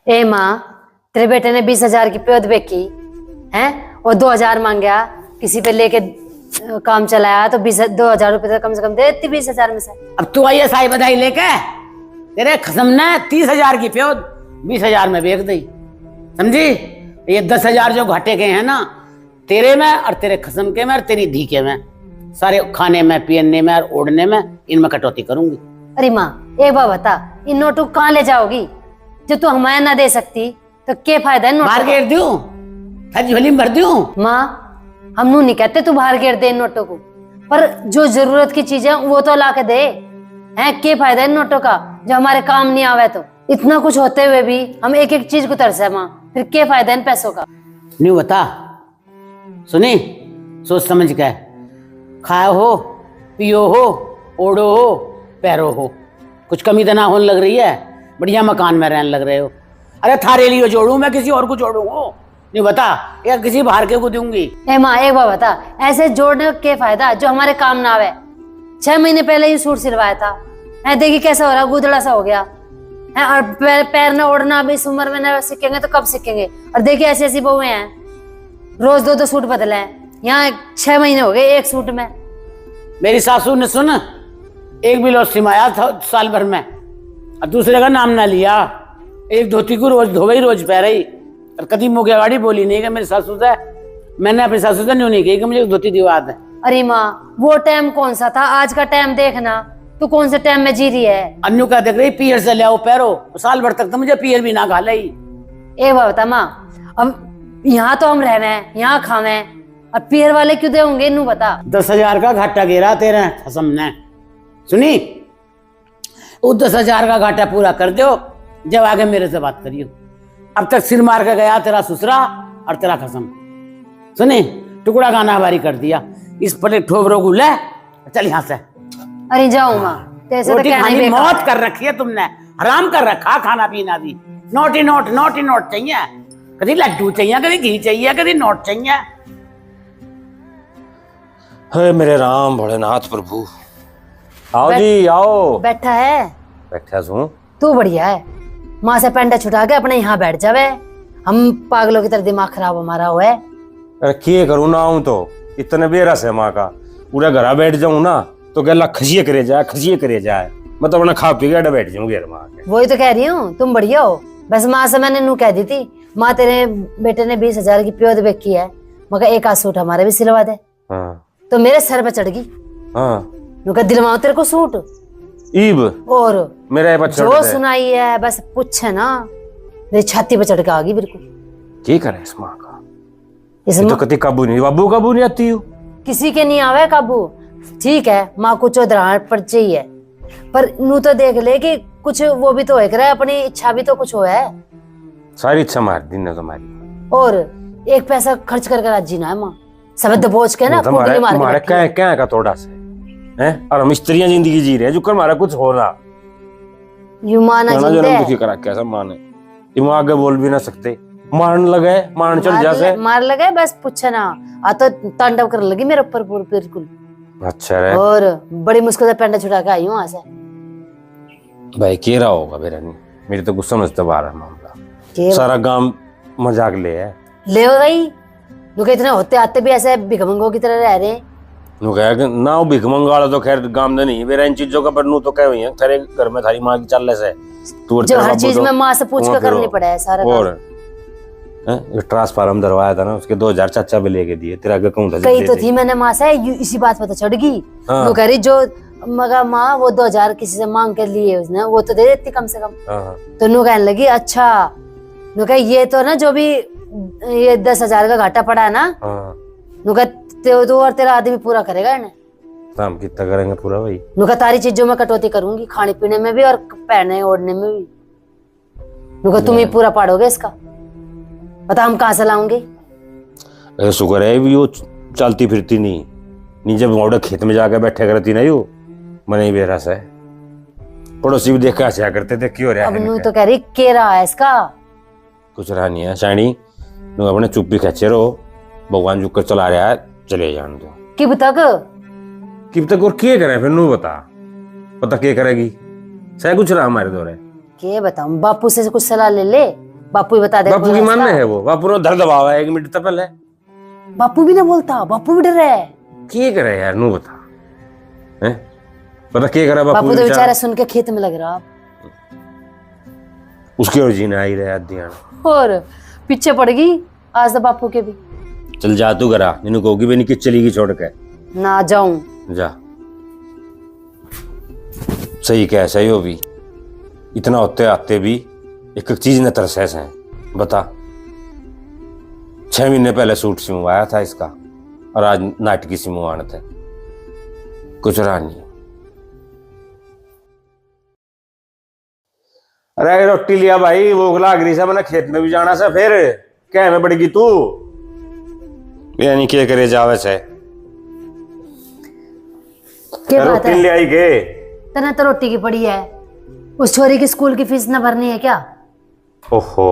ए माँ, तेरे बेटे ने 20,000 की प्योद बेची है और 2,000 मांगा, किसी पे लेके काम चलाया तो 2,000 रुपए तो कम से कम दे देती 20,000 में से। अब तू आई साई बधाई लेके तेरे खसम ने 30,000 की प्योद 20,000 में बेच दी, समझी? ये 10,000 जो घाटे के हैं ना तेरे में और तेरे खसम के में और तेरी धी के में, सारे खाने में पीने में और ओढ़ने में इनमें कटौती करूंगी। अरे माँ एक बात बता, इन नोटों को कहाँ ले जाओगी? जो तू हमारे ना दे सकती तो क्या फायदा है? बाहर घेर दूं, झोली में भर दूं? माँ हम नू नहीं कहते तू बाहर घेर दे इन नोटों को, पर जो जरूरत की चीजें वो तो ला के दे। हैं क्या फायदा इन नोटों का जो हमारे काम नहीं आवे? तो इतना कुछ होते हुए भी हम एक एक चीज को तरसे माँ, फिर क्या फायदा इन पैसों का? नहीं बता, सुनी सोच समझ के, खाओ हो पियो हो ओढ़ो हो पैरो हो, कुछ कमी तो ना होने लग रही है, बढ़िया मकान में रहने लग रहे हो। अरे थारे लिए जोड़ू मैं किसी और को जोड़ू हो? नहीं बता, या किसी बाहर के को दूंगी? ए माँ एक बार बता, ऐसे जोड़ने का क्या फायदा जो हमारे काम ना आवे? 6 महीने पहले ही सूट सिलवाया था, है देखी कैसा हो रहा, गुदड़ा सा हो गया है। और पैर न ओढ़ना भी इस उम्र में न सीखेंगे तो कब सीखेंगे? और देखिए ऐसी ऐसी बहुएं हैं, रोज 2-2 सूट बदले हैं, यहाँ 6 महीने हो गए एक सूट में। मेरी सासू ने सुन एक भी लौट सिमाया था साल भर में, और दूसरे का नाम ना लिया, एक धोती को रोज धोई रोज पह रही, और कभी मुझे गाड़ी बोली नहीं कि मेरी सासू से, मैंने अपनी सासू से नहीं कही कि मुझे धोती दिवा दे। अरे माँ वो टाइम कौन सा था, आज का टाइम देखना, तू कौन से टाइम में जी रही है? अन्नू का देख रही पियर से ले आओ पैरो, साल भर तक तो मुझे पियर भी ना खा ली। ए बता माँ, अब यहाँ तो हम रहवे हैं, यहाँ खावे हैं, और पियर वाले क्यों देंगे इन्नू बता? 10,000 का घाटा गिरा तेरे खसम ने, सुनी? वो 10,000 का घाटा पूरा कर दो जब आगे मेरे से बात करियो। अब तक सिर मार के गया तेरा ससुरा और तेरा खसम, सुनी? टुकड़ा गाना बारी कर दिया, इस पर ठोकरो को ले चल यहाँ से। अरे जाओ माँ, तेरे रोटी खानी मौत कर रखी है तुमने, हराम कर रखा खाना पीना भी। नोट ही नोट, नोट ही नोट चाहिए, कभी लड्डू चाहिए, कभी घी चाहिए, कभी नोट चाहिए। हे मेरे राम भोलेनाथ प्रभु, आओ जी आओ। बैठा है? बैठा हूँ। तू बढ़िया है, माँ से पेंडा छुटा के अपने यहाँ बैठ जावे, हम पागलों की तरह दिमाग खराब हमारा हुआ है। अरे किए करूँ ना हूँ तो इतने बेरस है माँ का, पूरा घर बैठ जाऊँ ना तो गला खसिए करे जाए, मैं तो अपना खा पी के बैठ जाऊँ घर माँ के। वही तो कह रही हूँ, तुम बढ़िया हो। बस माँ से मैंने नू कह दी थी, माँ तेरे बेटे ने 20,000 की प्योद बेची है, मगर एक आध सूट हमारे भी सिलवा दे। हाँ। तो मेरे सर पे चढ़ गई। हाँ। दिलवाओ तेरे को सूट ईब और मेरा जो सुनाई है बस पूछ ना, मेरी छाती पे चढ़ के आ गई बिल्कुल। क्या करे इस माँ का, इस तो कभी काबू नहीं, बाबू काबू नहीं आती हूँ, किसी के नहीं आवे काबू। ठीक है माँ को चौधराहट पर चाहिए, पर नू तो देख ले कि कुछ वो भी तो है करे, अपनी इच्छा भी तो कुछ हो है। सारी इच्छा मार दी ने तुम्हारी, और एक पैसा खर्च करके राजी ना है माँ, सब दबोच के ना तुम्हारे क्या का थोड़ा से हैं, और हम स्त्रियां जिंदगी जी रहे हैं जो कर हमारा कुछ हो रहा यू माना जन्म दुखी करा कैसा माने, तुम आगे बोल भी ना सकते, मारने लगे मारने चल जाते, मार लगे बस पूछ ना, आ तो तांडव कर लगी मेरे ऊपर बिल्कुल। अच्छा रे, और बड़ी मुश्किल से पेंडा छुड़ा के आई हूँ वहां से। भाई केरा होगा मेरा नहीं, मेरी तो गुस्सा समझते बाहर है मामला, सारा गांव मजाक ले है, ले हो गई लोग इतने होते आते भी ऐसे भिखमंगों की तरह रह रहे हैं। ना वो भिखमंगा तो खैर गांव में नहीं मेरा इन चीजों का, पर नू तो कह हुई है तेरे घर में थारी माँ की चलने से तू जो हर चीज में माँ से पूछ कर करनी पड़ा है सारा। और ट्रांसफार्म दरवाया था ना, उसके 2,000 चाचा भी लेके दिए, तेरा अकाउंट कही तो थी मैंने माँ से, इसी बात पता चढ़ गई। वो कह रही जो मगर माँ वो 2,000 किसी से मांग के लिए उसने, वो तो दे देती कम से कम। तो नू कहने लगी अच्छा, नू कह ये तो ना जो भी ये 10,000 का घाटा पड़ा है ना, नू कह तो और तेरा आदमी पूरा करेगा इन्हें। हम कितना करेंगे पूरा भाई? नू कह तारी चीजों में कटौती करूंगी, खाने पीने में भी और पहनने ओढ़ने में भी। नू कह तुम ही पूरा पाड़ोगे इसका, पता हम कहाँ से लाऊंगे? शुक्र है भी वो चलती फिरती नहीं जब मोड़े खेत में जाकर बैठे करती नहीं वो मने बेरस है, पड़ोसी भी देखा क्या करते थे क्यों रहा अब नू तो कह रही के रहा है इसका, कुछ रहा नहीं है शानी, नू अपने चुप भी खच्चे रहो, भगवान जुक कर चला रहा है, चले जान दो। किब तक और क्या करे फिर नू बता, पता क्या करेगी, सह कुछ रहा हमारे दौरे क्या बताऊं, बापू से कुछ सलाह ले ले, बापू ही बता दे। बापू की मन में है वो, बापू ने धर दबावा है 1 मिनट तक पहले। बापू भी ना बोलता, बापू भी डर रहा है। क्या करे यार नू बता, हैं पता क्या करा बापू तो बेचारा? बेचारा सुन के खेत में लग रहा, उसकी और जीने आई रहे अध्ययन। और पीछे पड़ गई आज तो बापू के भी। चल जा तू करा, इन्हों कहोगी बेनी किस चलेगी छोड़ के, ना जाऊं। जा। सही कह, सही हो भी, इतना होते आते भी एक चीज न तरसेस है। बता 6 महीने पहले सूट सिमवाया था इसका और आज नाटकी सिमवाने थे, कुछ रहा नहीं। अरे रोटी लिया भाई, भूख लाग रही से, मैंने खेत में भी जाना से, फिर क्या में पड़ेगी तू, यानी क्या करे जावे से। क्या बात रोटी है, ले आई के तना तो रोटी की पड़ी है, उस छोरी की स्कूल की फीस ना भरनी है क्या? ओहो,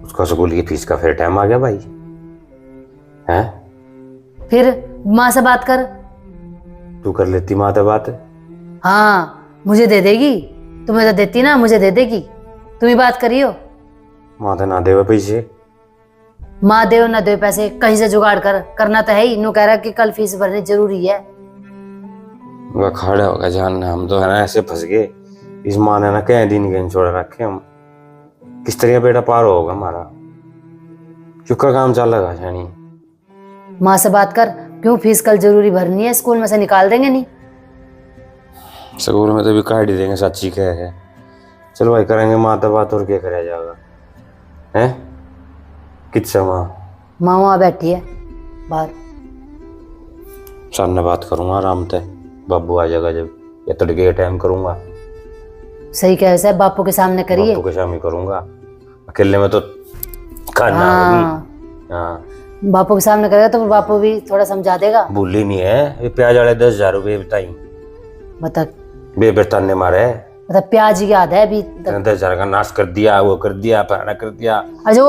उसका स्कूल की फीस का फिर टाइम आ गया भाई, हैं? फिर माँ से बात कर। तू कर लेती माँ से बात? हाँ मुझे दे देगी, तुम्हें तो देती ना, मुझे दे देगी, तुम ही बात करियो। माँ तो ना देवे पैसे। माँ दे ना दे पैसे, कहीं से जुगाड़ कर, करना तो है ही। नु कह रहा कि कल फीस भरनी जरूरी है। वह खड़ा होगा जानना, हम तो है ना ऐसे फंस गए, इस माँ ने ना कह दिन कहीं छोड़ रखे हम, किस तरह बेटा पार होगा हमारा, चुका काम चल लगा यानी। माँ से बात कर, क्यों फीस कल जरूरी भरनी है, स्कूल में से निकाल देंगे नहीं। स्कूल में तो भी काट ही देंगे, सच्ची कह है। चलो भाई करेंगे माँ तो बात, और क्या कराया जाएगा, हैं? किससे माँ? माँ वहाँ बैठी है बाहर। सामने बात करूंगा आराम से, बाबू आ जाएगा जब, या तड़के टाइम करूंगा। सही कह रहे बापू के सामने करिए। बापू के सामने करूंगा, अकेले में तो खाना होगी। हाँ बापू के सामने करेगा तो बापू भी थोड़ा समझा देगा। भूली नहीं है, ये प्याज वाले 10,000 रुपये बताई, बता बेबरतान ने मारे, मतलब प्याज ही याद है अभी तक। 10,000 का नाश कर दिया, वो कर दिया, फलाना कर दिया। अजो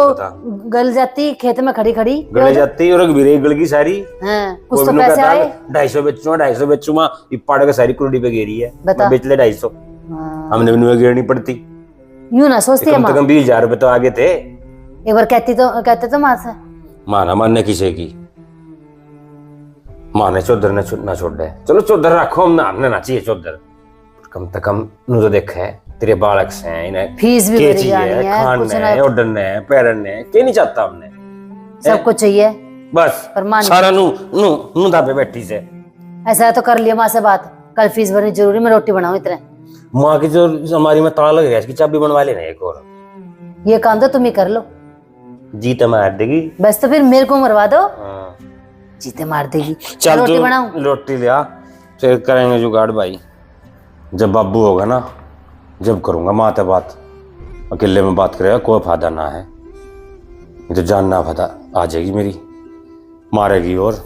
गल जाती खेत में खड़ी खड़ी गले जाती और भी गल की सारी। हाँ, कुछ तो पैसे आए। 250 बेचूंगा, 250 बेचूंगा, ये पाड़ के सारी कुड़ी पे गिरी है, बता। बेच ले 250। हमने भी गिरनी पड़ती, यूं ना सोचती है कम माँ। से कम 20,000 रुपए तो आगे थे। एक बार कहते तो माँ से, माना मानने किसे की, माने चौधर ने ना छोड़ दे, चलो चौधर रखो, हम हमने ना चाहिए चौधर, कम से कम नु तो देख है तेरे बालक से हैं, इन्हें फीस भी क्या भरी जानी चाहिए, है, कुछ खाना ना है, ओढ़ने है, पहनने है, क्या नहीं चाहता हमने, सब कुछ चाहिए। बस पर मान सारा नु नु नु दाबे बैठी से। ऐसा तो कर लिया माँ से बात, कल फीस भरनी जरूरी, मैं रोटी बनाऊं इतने। माँ की जो हमारी में ताला लग गया, इसकी चाबी बनवा लेना एक और, ये काम तो तुम ही कर लो। जीते मार देगी। बस तो फिर मेरे को मरवा दो, हाँ। जीते मार देगी। चल रोटी तू बनाऊं? रोटी लिया, फिर करेंगे जुगाड़ भाई, जब बाबू होगा ना जब करूंगा माँ से बात, अकेले में बात करेगा कोई फायदा ना है, ये तो जानना फायदा आ जाएगी मेरी, मारेगी और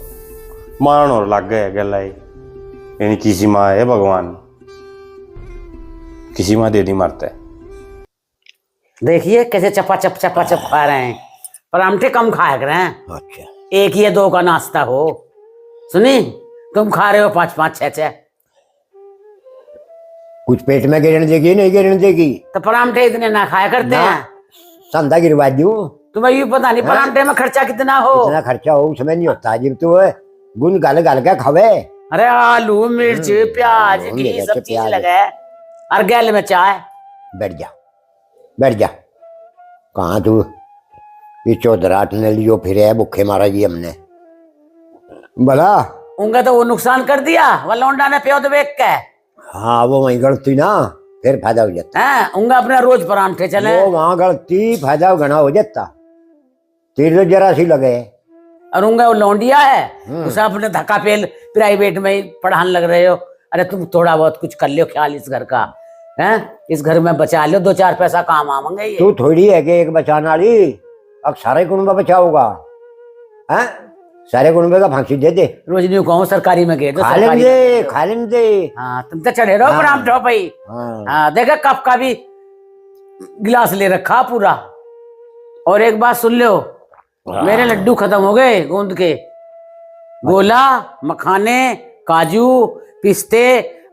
मारन और लग गए गला, यानी किसी माँ है भगवान, किसी माँ दे दी मारता है। देखिए कैसे चपाचप खा रहे हैं, परांठे कम खाया करें। अच्छा, 1 या 2 का नाश्ता हो। सुनी, तुम खा रहे हो 5-5 6-6, कुछ पेट में गिरने देगी नहीं गिरने देगी, तो परांठे इतने ना खाया करते हैं। संधा गिरवा दूं, तुम्हें ये पता नहीं परांठे में खर्चा कितना हो। इतना खर्चा हो उसमें नहीं होता, जब तो गुन गल गल के खावे। अरे आलू मिर्च प्याज घी मिर्च, सब चीज प्याज। लगे, और गैल में चाय। बैठ जा, कहाँ तू ये चौधराट ने लियो फिर है, भूखे मारा जी हमने भला। उनका तो वो नुकसान कर दिया, वो लौंडा ने प्यो तो बेच के। हाँ वो वही गलती ना, फिर फायदा हो जाता, हैं उनका अपने रोज परांठे चले, वो वहां गलती फायदा घना हो जाता, तीर तो जरा सी लगे। और उनका वो लौंडिया है, उसे अपने धक्का पेल प्राइवेट में ही पढ़ाने लग रहे हो। अरे तुम थोड़ा बहुत कुछ कर लियो ख्याल इस घर का, हैं इस घर में बचा लियो, 2-4 पैसा काम आवेंगे ये। तू थोड़ी है कि एक बचाने वाली, अब सारे कुटुंब बचाओगा, हैं सारे कुटुंब का फांसी दे दे, रोज नहीं कहूँ सरकारी में गए तो खा सरकारी लेंगे में। खा लेंगे। हाँ तुम तो चढ़े रहो परांठों पे ही। हाँ। हाँ देखा कप का भी गिलास ले रखा पूरा। और एक बात सुन लो, मेरे लड्डू खत्म हो गए गोंद के, गोला मखाने काजू पिस्ते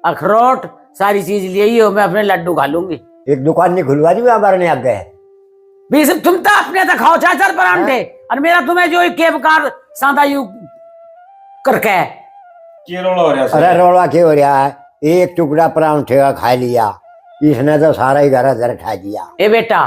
अखरोट सारी चीज ले ही हो, मैं अपने लड्डू खा लूंगी। एक दुकान नहीं खुलवा दी वहां भरने आ गए। बीस तुम तो अपने तो खाओ 4-4 परांठे और मेरा तुम्हें जो के बेकार सांदा यू करके क्या रोला हो रहा है? अरे रोड़ा क्या हो रहा है, एक टुकड़ा परांठे का खा लिया, इसने तो सारा ही घर अधर खा दिया। ए बेटा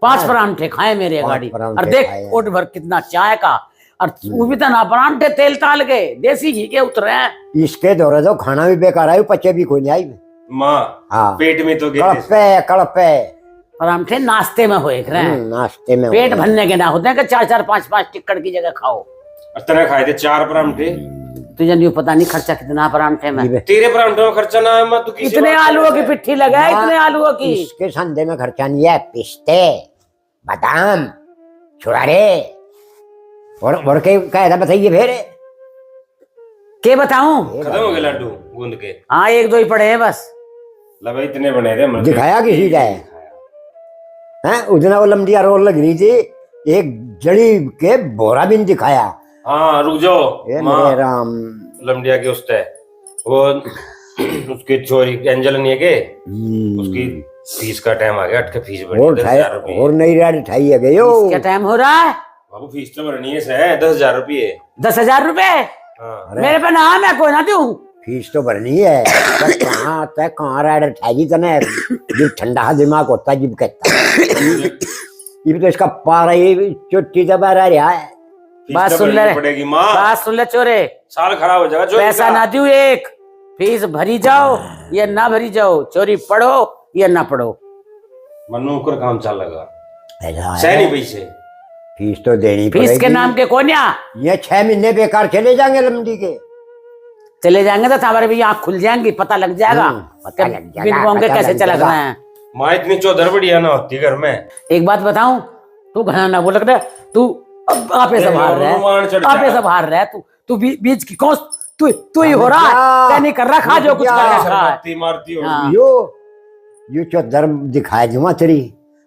5 परांठे खाए मेरे 5 गाड़ी परांठे और देख खाए हैं। ओट भर कितना चाय का और वो भी तो ना परांठे तेल ताल के देसी घी के उतरे हैं। इसके दौरे तो खाना भी बेकार आई, पचे भी कोई नहीं आई। माँ हाँ पेट में तो गिर कड़पे कड़पे। परांठे नाश्ते में होए रहे हैं, नाश्ते में पेट भरने के ना होते हैं कि 4-4 5-5 टिक्कड़ की जगह खाओ। तरह खाए थे 4 परांठे। तुझे नहीं पता नहीं खर्चा कितना परांठे में। तेरे परांठों में खर्चा ना है माँ, तू किसी इतने बात आलूओं कर की रहा है? पिट्ठी लगा है, इतने आलूओं की। इसके संदे में खर्चा नहीं है, पिस्ते बादाम छुरारे और के क्या था बताइए फिर। के बताऊं? खत्म हो गए लड्डू गूंद के। हाँ 1-2 ही पड़े हैं बस। लगा इतने बने थे हमने। दिखाया किसी का है उतना वो लंबिया रोल लग रही थी, एक जड़ी के बोरा भी नहीं दिखाया। हाँ रुक जाओ ये माँ, मेरे राम। लमडिया के उसते वो उसकी चोरी एंजल नहीं है के उसकी फीस का टाइम आ गया, 8 के फीस भरनी और 10,000 रुपये। और नई रात उठाई है गयो। क्या टाइम हो रहा है? बाबू फीस तो भरनी है से 10,000 रुपये। 10,000 रुपए हाँ मेरे पे नाम है, कोई ना दूं। फीस तो भरनी है, पर कहाँ तय कहाँ रात उठाई तने, जो ठंडा दिमाग होता है जिब कहता ये भी तो इसका पारा ही चुट्टी दबा रहा है। फीस बात तो सुन ले, भरनी पड़ेगी माँ, बात सुन ले चोरे, साल खराब हो जाएगा चोरी पैसा का। ना दूं, एक फीस भरी जाओ या ना भरी जाओ, चोरी पढ़ो या ना पढ़ो। मनु कर काम चल लगा ऐसा सह है, नहीं पैसे। फीस तो देनी फीस पड़ेगी। के नाम के कोन्या ये 6 महीने बेकार चले जाएंगे लमडी के। चले जाएंगे तो हमारे भी आँख खुल जाएंगी, पता लग जाएगा पता कि लग जाएगा, बिन बोंगे पता कैसे लग चला जाएगा। रहे हैं। माँ इतनी चौधर बढ़िया ना होती घर में। एक बात बताऊं, तू घना ना बोल रहा, तू आपे से बाहर अनुमान चढ़ रहा, आपे जाएगा। से बाहर रहा, तू बीच की कौन तू ही हो रहा है, क्या नहीं कर रहा, खा जो कुछ कर रहा है। शर्माती मारती हो। हाँ। यो चौधर दिखाए जुआ तेरी।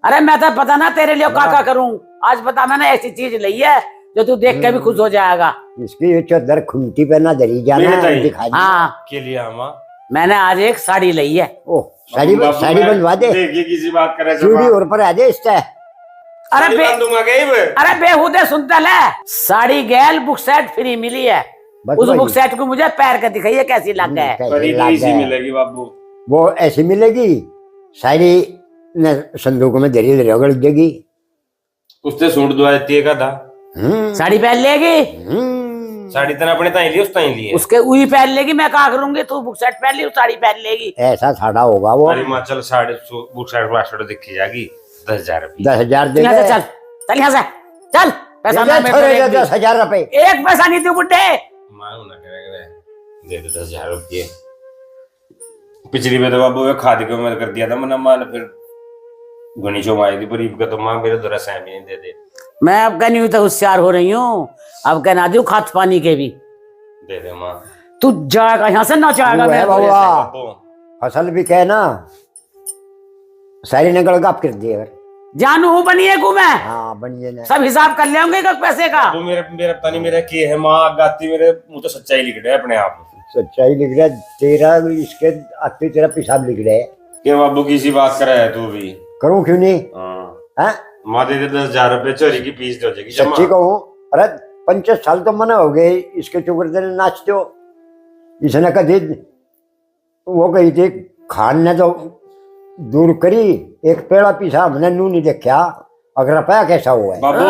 अरे मैं तो पता ना तेरे लिए क्या करूं, आज पता मैंने ऐसी चीज ली है जो तू देख के भी खुश हो जाएगा। इसकी ये चौधर खुंटी पे ना धरी जाना मेरे ताई। दिखा दी। हाँ के लिए माँ मैंने आज एक साड़ी ली है। ओ साड़ी बाबू, साड़ी मैं बनवा दे, देखिए किसी बात करे चूड़ी और पर आ दे इससे। अरे दूंगा गई अरे बेहुदे सुनता ले, साड़ी गैल बुक सेट फ्री मिली है, बस उस वही। बुक सेट को मुझे पैर के दिखाइए कैसी लग गए। कैसे लाग इसी गए। मिलेगी बाबू। वो ऐसी मिलेगी, साड़ी ने संदूक में धरी रगड़ देगी। उससे सूट दुआ देती है का था साड़ी पहन लेगी, साड़ी तना अपने ताई ली उस ताई ली है। उसके उही पहन लेगी, मैं कहा करूंगी, तू बुक सेट पहन ली, साड़ी पहन लेगी। ऐसा साड़ा होगा वो। अरे माँ चल साढ़े बुक साइड वास्टर देखी जाएगी 10,000 रुपये। 10,000 दे यहाँ से दे। चल, चल यहाँ से चल, पैसा ना मेरे को एक भी। 10,000 रुपए। एक पैसा नहीं दे बुड्ढे। मांगू ना करे दे दे 10,000 रुपये। पिछली बार तो बाबू ये खाद के मत कर दिया था मैंने, माँ ने फिर घनी चो मारी थी गरीब का, तो माँ मेरे दरा सहमी नहीं दे दे। मैं अब कहनी हूँ तो होशियार हो रही हूँ, अब कहना दू खाद पानी के भी। दे दे माँ। तू जाएगा यहाँ से, ना जाएगा तू है मेरे बाबा। को। बाबू फसल भी कहे ना, सारी ने गड़गाप कर दी अगर। जानू हूँ बनिए को मैं, हाँ बनिए ना। सब हिसाब कर लेंगे पैसे का। वो मेरे मेरा पता नहीं मेरा की है माँ गाती, मेरे मुंह तो सच्चाई लिख रहा है अपने आप। सच्चाई लिख रहा है तेरा, इसके आते तेरा पेशाब लिख रहा है। के बाबू किसी बात कर रहा है तू भी। करूं क्यों नहीं? हाँ हाँ माँ दे दे 10,000 रुपये, चोरी की फीस हो जाएगी जमा। सच्ची कहूँ, अरे 50 साल तो मना हो गए इसके चुकर देने नाचते हो। इसने कभी वो कही थी, खान ने तो दूर करी, एक पेड़ा पीछा हमने नू नहीं देखा, अगर रुपया कैसा हुआ है। बाबू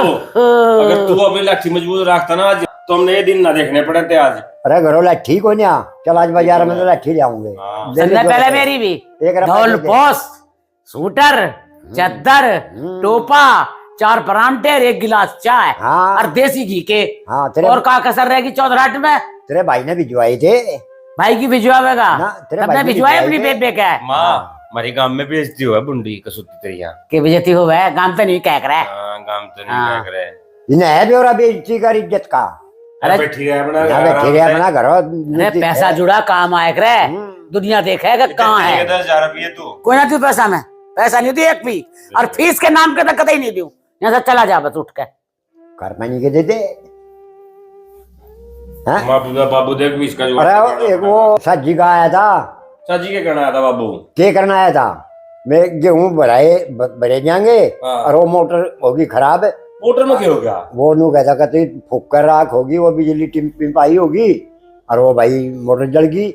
अगर तू अपनी लाठी मजबूत रखता ना आज, तो हमने ये दिन ना देखने पड़े थे आज। अरे घरों लाठी को नहीं, चल आज बाजार में तो लाठी ले आऊंगे। हाँ। दे दे सुनना दो पहले रुपए। मेरी भी, एक रुपया ढोल दे दे। पोस, सूटर, चद्दर, टोपा, 4 परांठे और 1 गिलास चाय हाँ। और देसी घी के। हाँ तेरे और का कसर रहेगी चौधराट में? तेरे भाई ने भिजवाई थे। भाई की भिजवाएगा, ना, तेरे तब भाई ने की भिजवाए भिजवाई अपनी थे। बेबे का माँ हमारी गांव में बेचती हुआ बुंडी कसूती तेरी यहाँ। के बेजती हो गए, गांव तो नहीं कह रहा है। हाँ गांव तो नहीं हाँ। कह रहे। इन्हें है भी और बेइज्जती कर इज्जत का। अरे बैठी है अपना यहाँ बैठे रहे अपना घर। अरे पैसा जुड़ा काम आए करे, दुनिया देखेगा कहाँ है। 10,000 रुपये तू कोई ना तू पैसा में, पैसा नहीं दी एक भी, और फीस के नाम के तो कतई नहीं दूं। यहाँ से चला जा बस उठ के। घर पानी के देते। हाँ? बाबू देख भी इसका जो अरे एक वो सज्जी का आया था। साजी के करना आया था बाबू। क्या करना आया था? में गेहूं भरे जाएंगे हाँ। और वो मोटर होगी खराब। मोटर में क्या हो गया? वो नू कहता कहते फुक्कर राख होगी, वो बिजली टिम आई होगी और वो भाई मोटर जल गई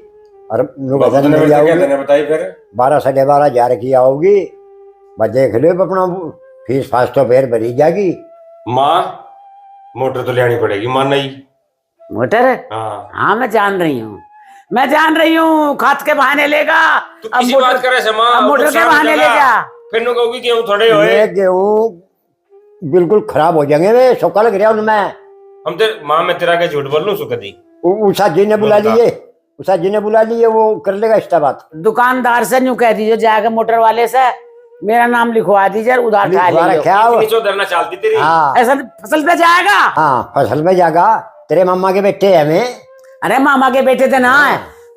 और नू कहता बाबू ने नहीं क्या आओगी। कहते बताई फिर? 12-12.5 की आओगी। बस देख लो अपना फीस फास तो फिर भरी जाएगी। माँ मोटर तो लेनी पड़ेगी माँ, नहीं? मोटर? हाँ हाँ मैं जान रही हूँ, मैं जान रही हूँ। खाद के बहाने लेगा, तू अब किसी मोटर- बात करे से माँ, अब मोटर के नुकसान हो बहाने ले जाएगा। जा। फिर नु कहोगी गेहूं थोड़े होए। ये गेहूं बिल्कुल खराब हो जाएंगे वे, सोखा लग रहा उनमें। हम तेरे माँ मैं तेरा के झूठ बोल लूं सु कदी? उषा जी ने बुला बता। लिए, उषा जी ने बुला लिए, वो कर लेगा इस्ता बात। दुकानदार से न्यू कह दीजिए, जाकर मोटर वाले से मेरा नाम लिखवा दीजिए, उधार उठा लिखवा लीजिए। रखा वो। नीचो धरना चलती तेरी। हाँ ऐसा फसल पे जाएगा। हाँ फसल में जागा। तेरे मामा के बेटे है में। अरे मामा के बेटे थे ना,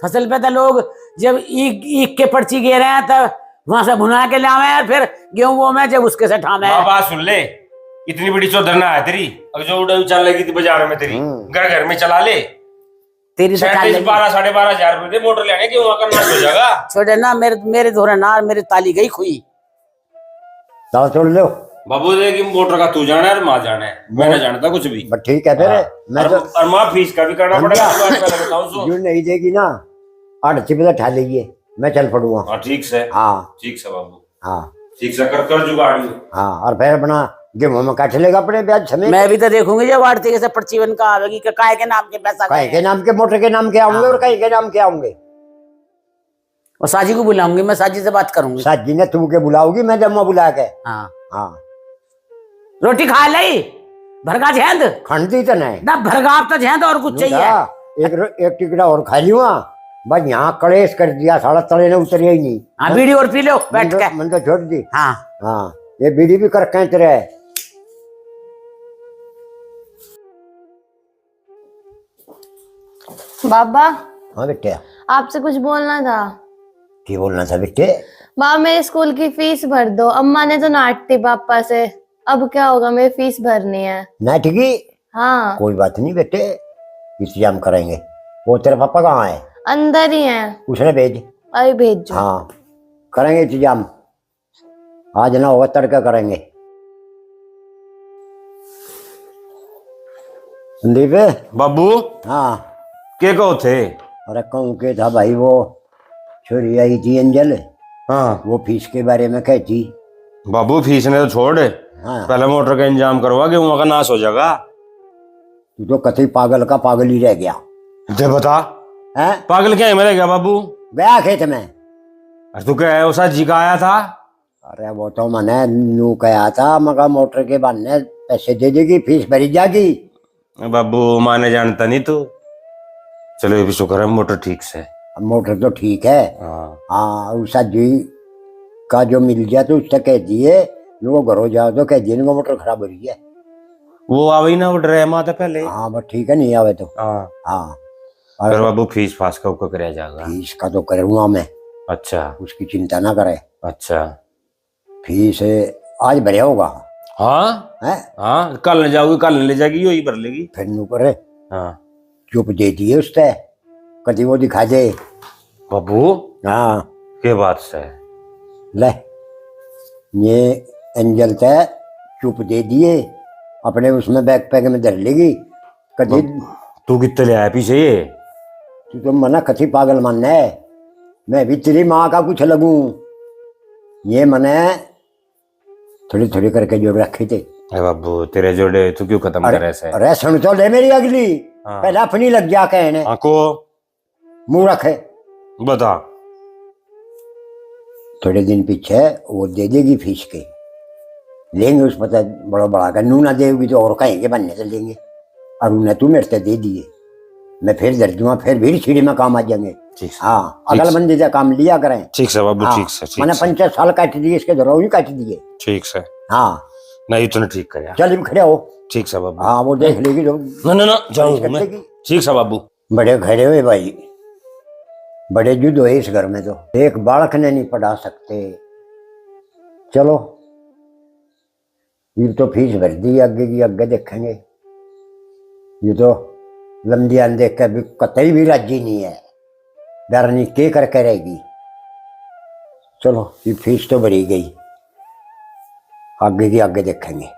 फसल पे तो लोग जब ईख ईख के पर्ची गे रहे हैं तब वहां से भुना के लावे और फिर गेहूं वो में जब उसके से ठामे। माँ बात सुन ले, इतनी बड़ी चौधरना है तेरी, अब जो उड़न चल लगी थी बाजार में तेरी, घर घर में चला ले। तेरी तो चाल लगी। 12-12.5 रुपए दे मोटर लेने के, वहां का नाश हो जाएगा। छोटे ना मेरे धोरा ना, मेरी ताली गई खुई। चलो छोड़ लो। बाबू दे की मोटर का तू जाना है और माँ जाना है, मैं ना जानता कुछ भी। बस ठीक है फिर। मैं तो और माँ फीस का भी करना पड़ेगा, तो आज पहले बताऊं सो। जो नहीं देगी ना 8 चिपला ठा लेगी, मैं चल पड़ूंगा। हाँ ठीक से, हाँ ठीक से बाबू, हाँ ठीक से कर जुगाड़। हाँ। और फिर अपना गेहूं में काट लेगा अपने ब्याज समय। मैं भी तो देखूंगी जब आड़ती से पर्ची बन का आवेगी कि काय के नाम के पैसा कहीं गए। के नाम के मोटर के नाम के आऊंगे और कहीं के नाम के आऊंगे। और साजी को बुलाऊंगी, मैं साजी से बात करूंगी। साजी ने तू के बुलाओगी, मैं जम्मा बुला के। हाँ हाँ रोटी खा ली, भरगा झेंद खंडती तो नहीं ना, भरगाव तो झेंद और कुछ चाहिए। एक टिकड़ा और खा लिया। बस यहाँ कलेश कर दिया, साला तले ने उतरिया ही नहीं। हाँ बीड़ी और पी लो बैठ के। मन तो छोड़ दी। हाँ हाँ ये बीड़ी भी कर कैंच रहे। बाबा हाँ बेटे, आपसे कुछ बोलना था। क्या बोलना था बेटे? बाबा मेरे स्कूल की फीस भर दो, अम्मा ने तो डांटती पापा से। अब क्या होगा, मेरी फीस भरनी है। ना ठीक, हाँ कोई बात नहीं बेटे, इंतजाम करेंगे। वो तेरा पापा कहाँ है? अंदर ही है। उसने भेज। अरे भेजो। हाँ करेंगे इंतजाम, आज ना होगा तड़का करेंगे। संदीप। बाबू हाँ के कहो थे? अरे कहूँ के था भाई, वो छोरी आई थी अंजल, हाँ वो फीस के बारे में कहती। बाबू फीस ने तो छोड़, हाँ पहले मोटर का इंतजाम करवा के वहां का नाश हो जाएगा। तू तो कतई पागल का पागल ही रह गया दे बता, है। पागल क्या है मेरे क्या बाबू? गया खेत में। अरे तू क्या है, उसा जी का आया था? अरे वो तो मैंने नू कहा था, मगर मोटर के बहाने पैसे दे देगी, फीस भरी जाएगी। बाबू माने जानता नहीं तू। चलो ये भी शुक्र है मोटर ठीक से। अब मोटर तो ठीक है। हाँ हाँ उषा जी का जो मिल गया तो उससे कह दिए, वो घर हो जाओ तो कह दिए इनको मोटर खराब हो रही है। वो आवे ना, वो ड्रामा था पहले। हाँ बस ठीक है, नहीं आवे तो। हाँ हाँ फिर और बाबू फीस फास का ऊपर कराया जाएगा। फीस का तो करूँगा मैं, अच्छा उसकी चिंता ना करे। अच्छा। फीस आज भरे होगा हाँ है। हाँ कल न जाओगी, कल न ले जाएगी, यही भर लेगी। फिर नू करे हाँ चुप दे दिए उससे, कभी वो दिखा दे। बाबू हाँ के बात से? ले ये एंजल तय चुप दे दिए, अपने उसमें बैग पैक में धर लेगी। कभी तू कितने ले आया पीछे ये? तू तो मना कथी पागल मानना है, मैं भी तेरी माँ का कुछ लगूं। ये मने थोड़ी थोड़ी करके जोड़ रखे थे। अरे बाबू तेरे जोड़े तू क्यों खत्म करे से? अरे सुन तो ले मेरी अगली। हाँ। पहले अपनी लग जा कहने, आंको मुंह रखे। बता। थोड़े दिन पीछे वो दे देगी फीस के, लेंगे उस पता बड़ा बड़ा का। नू ना देगी तो और कहेंगे बनने से लेंगे, और उन्हें तू मेरे से दे दिए, मैं फिर दर दूंगा, फिर भी सीढ़ी में काम आ जाएंगे। ठीक से। हाँ अगल बंदी से काम लिया करें। ठीक से बाबू हाँ, ठीक से ठीक मैंने से 50 साल काट दिए, इसके धरोही काट दिए। ठीक से। हाँ नहीं तूने ठीक कर यार। चल भी खड़े हो। ठीक से बाबू। हाँ वो देख लेगी तो ना ना ना जाऊंगा मैं। कटेगी। ठीक से बाबू। बड़े खड़े हुए भाई, बड़े युद्ध हुए इस घर में, तो एक बालक ने नहीं पढ़ा सकते। चलो ये तो फीस भर दी, आगे की आगे देखेंगे। ये तो लंबियान देख कर भी कतई भी राजी नहीं है, डरनी के करके रहेगी। चलो ये फीस तो भरी गई, आगे की आगे देखेंगे।